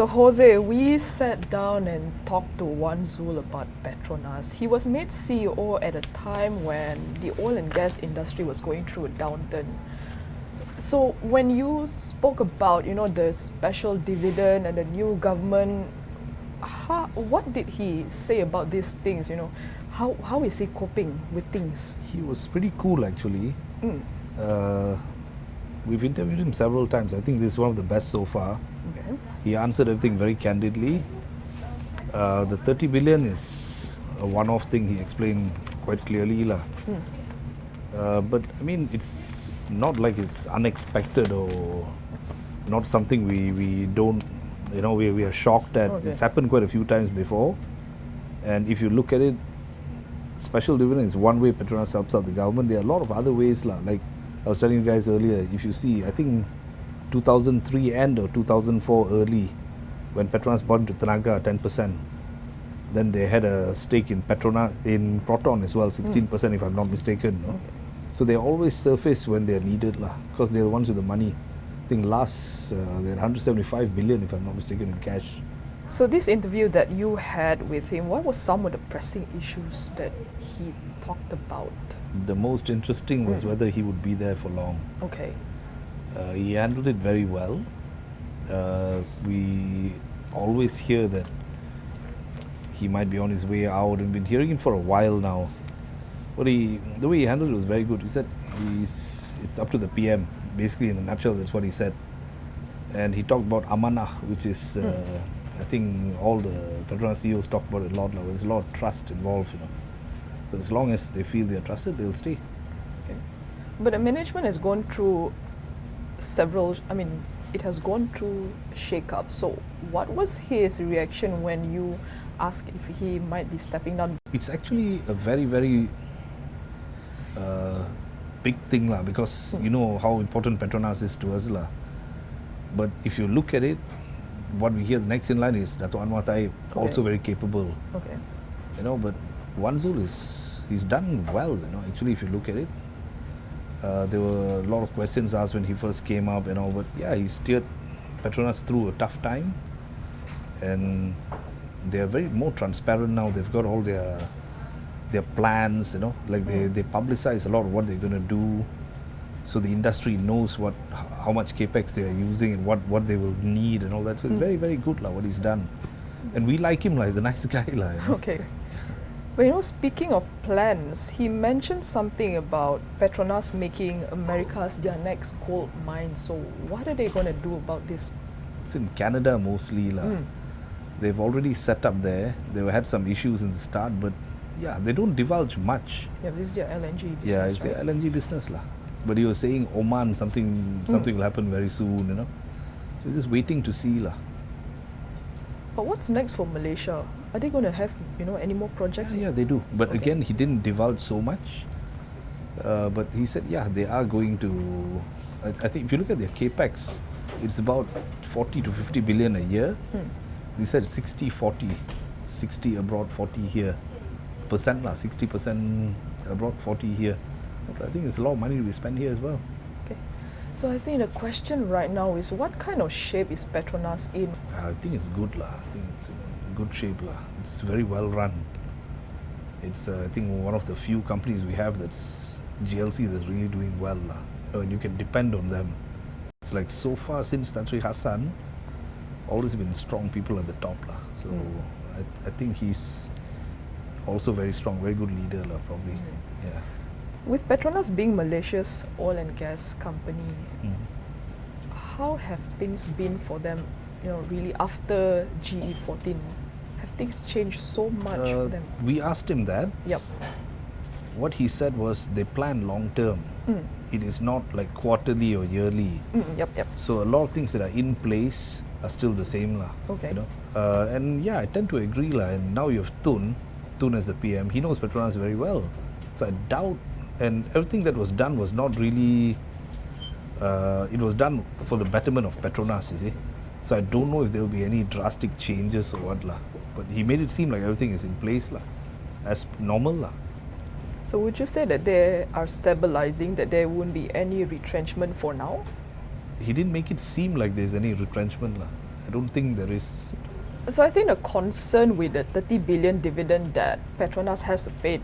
So Jose, we sat down and talked to Wan Zul about Petronas. He was made CEO at a time when the oil and gas industry was going through a downturn. So when you spoke about, the special dividend and the new government, what did he say about these things? How is he coping with things? He was pretty cool actually. We've interviewed him several times. I think this is one of the best so far. Okay. He answered everything very candidly. The 30 billion is a one-off thing, he explained quite clearly. But I mean, it's not like it's unexpected or not something we don't, we are shocked at. Okay. It's happened quite a few times before. And if you look at it, special dividend is one way Petronas helps out the government. There are a lot of other ways. Like I was telling you guys earlier, if you see, I think 2003 end or 2004 early, when Petronas bought into Tenaga 10%, then they had a stake in Petronas, in Proton as well, 16% if I'm not mistaken. No? So they always surface when they're needed, because they're the ones with the money. I think last, they had 175 billion if I'm not mistaken in cash. So this interview that you had with him, what were some of the pressing issues that he talked about? The most interesting was whether he would be there for long. Okay. He handled it very well. We always hear that he might be on his way out, and been hearing it for a while now. But the way he handled it was very good. He said it's up to the PM. Basically, in a nutshell, that's what he said. And he talked about amanah, which is, I think all the Petronas CEOs talk about it a lot now. There's a lot of trust involved, So as long as they feel they're trusted, they'll stay. Okay. But the management has gone through it has gone through shake-up. So what was his reaction when you asked if he might be stepping down? It's actually a very, very big thing, because you know how important Petronas is to us. But if you look at it, what we hear the next in line is Dato' Anwar Taib, also very capable. Okay. But Wan Zul he's done well, actually, if you look at it. There were a lot of questions asked when he first came up, but yeah, he steered Petronas through a tough time. And they are very more transparent now. They've got all their plans, they publicize a lot of what they're going to do. So the industry knows how much Capex they are using and what they will need and all that. So it's very, very good what he's done. And we like him, he's a nice guy. Okay. But speaking of plans, he mentioned something about Petronas making America's their next gold mine. So what are they going to do about this? It's in Canada mostly. They've already set up there. They had some issues in the start, but yeah, they don't divulge much. Yeah, this is their LNG business. Yeah, it's their LNG business. But he was saying Oman, something will happen very soon, So we're just waiting to see. But what's next for Malaysia? Are they going to have, any more projects? Yeah, they do. But again, he didn't divulge so much. But he said, they are going to. I think if you look at their Capex, it's about 40 to 50 billion a year. He said 60-40, 60 abroad, 40 here. 60% abroad, 40 here. So I think it's a lot of money to be spent here as well. Okay. So I think the question right now is, what kind of shape is Petronas in? I think it's good. I think it's in good shape. It's very well run. It's I think one of the few companies we have that's GLC that's really doing well. And you can depend on them. It's like so far since Tan Sri Hassan, always been strong people at the top. So I think he's also very strong, very good leader probably. Yeah. With Petronas being Malaysia's oil and gas company, how have things been for them, really after GE14? Have things changed so much for them? We asked him that. Yep. What he said was they plan long term. It is not like quarterly or yearly. Yep. So a lot of things that are in place are still the same. Okay. And yeah, I tend to agree. And now you have Tun as the PM. He knows Petronas very well. So I doubt. And everything that was done was not really, it was done for the betterment of Petronas, you see. So I don't know if there will be any drastic changes or what. But he made it seem like everything is in place as normal. So would you say that they are stabilizing, that there won't be any retrenchment for now? He didn't make it seem like there's any retrenchment. I don't think there is. So I think the concern with the 30 billion dividend that Petronas has to pay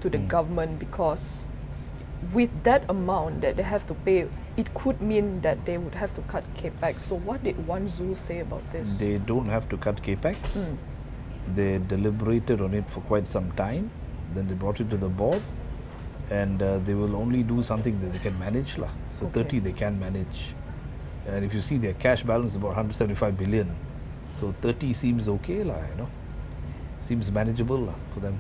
to the government, because with that amount that they have to pay, it could mean that they would have to cut Capex. So what did Wan Zul say about this? They don't have to cut Capex. They deliberated on it for quite some time. Then they brought it to the board, and they will only do something that they can manage lah. So Okay. 30 they can manage, and if you see their cash balance is about 175 billion, so 30 seems okay lah, seems manageable lah for them.